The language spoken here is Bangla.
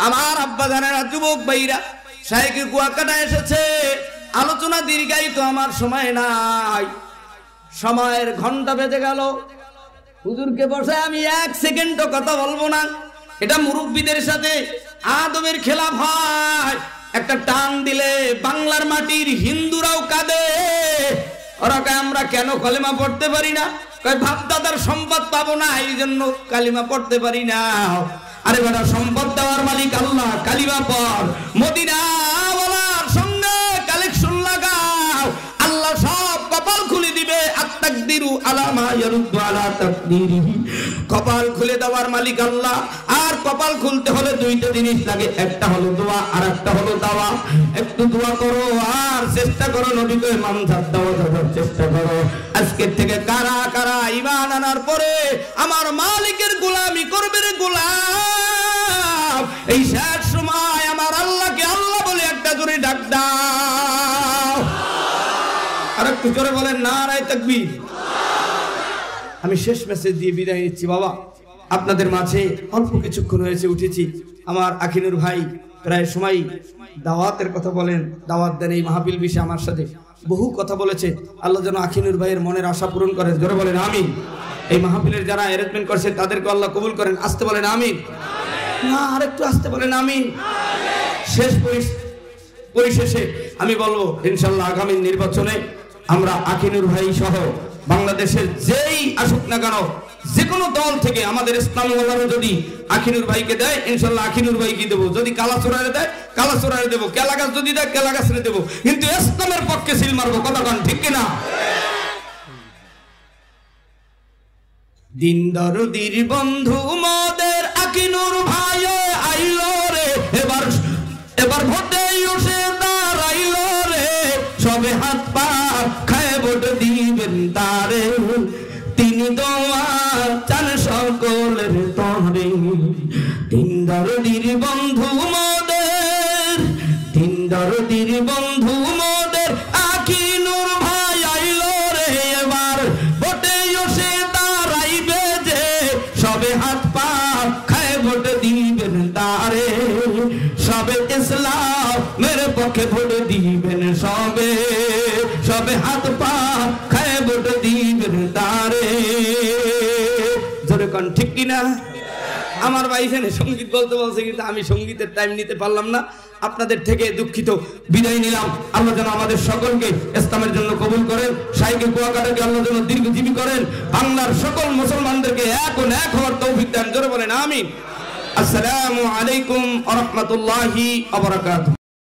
আমার আব্বা জানেরা, যুবক ভাইরা, শাইখে কুয়াকাটা এসেছে। আলোচনা দীর্ঘায়িত আমার সময় নাই, সময়ের ঘন্টা বেজে গেল। হুজুরকে বসে আমি এক সেকেন্ডও কথা বলবো না। এটা মুরব্বীদের সাথে আদবের খেলাফ হয়। একটা টান দিলে বাংলার মাটির হিন্দুরাও কাঁদে। ওরা কয় আমরা কেন কালিমা পড়তে পারি না? কয় বাপ দাদার সম্পদ পাবো না, এই জন্য কালিমা পড়তে পারি না। আরে বেটা, সম্পদ দেওয়ার মালিক আল্লাহ, কালিমা পড়। মদিনা ওয়ালার সঙ্গে কালেকশন লাগাও, আল্লাহ সব কপাল খুলে দিবে। আত-তাকদিরু আলা মা ইয়ারুদ্দু আলা তাকদিরিহি। কপাল খুলে দেওয়ার মালিক আল্লাহ। আর কপাল খুলতে হলে দুইটা জিনিস লাগে, একটা হলো দোয়া আর একটা হলো দাওয়া। একটু দোয়া করো আর চেষ্টা করো নবীকে মানজাত দেওয়ার চেষ্টা করো। আজকের থেকে কারা কারা ঈমান আনার পরে আমার মালিকের গোলামি করবে রে গোলাম? এই শেষ সময় আমার আল্লাহকে আল্লাহ বলে একটা জোরে ডাক দাও। আর একটু জোরে বলেন নারায়ে তাকবীর। আমি শেষ মেসেজ দিয়ে বিদায় নিচ্ছি। বাবা, আপনাদের মাঝে অল্প কিছুক্ষণ হয়েছে উঠেছি। আমার আখিনুর ভাই প্রায় সময় দাওয়াতের কথা বলেন, দাওয়াত দেন। এই মাহফিল বিষয়ে আমার সাথে বহু কথা বলেছে। আল্লাহ যেন আখিনুর ভাইয়ের মনের আশা পূরণ করেন। জোরে বলেন আমিন। এই মাহফিলের যারা অ্যারেঞ্জমেন্ট করছে তাদেরকে আল্লাহ কবুল করেন। আসতে বলেন আমিন। না, আরেকটু আসতে বলেন আমিন। শেষ পরিশেষে আমি বলবো, ইনশাল্লাহ আগামী নির্বাচনে আমরা আখিনুর ভাই সহ বাংলাদেশের যেই আসুক না কেন, যে কোনো দল থেকে আমাদের ইসলামী ওলামা যদি আখিনুর ভাইকে দেয়, ইনশাল্লাহ আখিনুর ভাইকে দেবো। যদি কালাচোরারে দেয়, কালাচোরারে দেবো। কেলাগাছ যদি দেয়, কেলাগাছরে দেবো। কিন্তু ইসলামের পক্ষে সিল মারবো। কথা কন ঠিক কিনা? দিন দরদির বন্ধু মোদের আখিনুর ভাই আইলো রে। এবার ভোটে এসে দাঁড়াইলো রে। সবে হাত পা খায় ভোট দিবেন তারে। তিনি দোয়া চান সকলের তরে। দিন দরদির বন্ধু মোদের, দিন দরদির বন্ধু মোদের আখিনুর ভাই আইলো রে। এবার ভোটে এসে দাঁড়াইবে যে। সবে হাত পা খায় ভোট দিবেন তারে। সবে ইসলামের পক্ষে ভোট দিবেন। সবে সবে হাত পা খায় ভোট দিবেন তারে। জোরে কোন ঠিক কিনা? আমার ভাই এখানে সঙ্গীত বলতে বলছে, কিন্তু আমি সঙ্গীতের টাইম নিতে পারলাম না। আপনাদের থেকে দুঃখিত, বিদায় নিলাম। আল্লাহ যেন আমাদের সকলকে ইসলামের জন্য কবুল করেন। শাইখে কুয়াকাটাকে আল্লাহ যেন দীর্ঘজীবী করেন। বাংলার সকল মুসলমানদেরকে এক হওয়ার তৌফিক দেন। জোরে বলেন আমিন। আসসালামু আলাইকুম ওয়া রাহমাতুল্লাহি ওয়া বারাকাতুহু।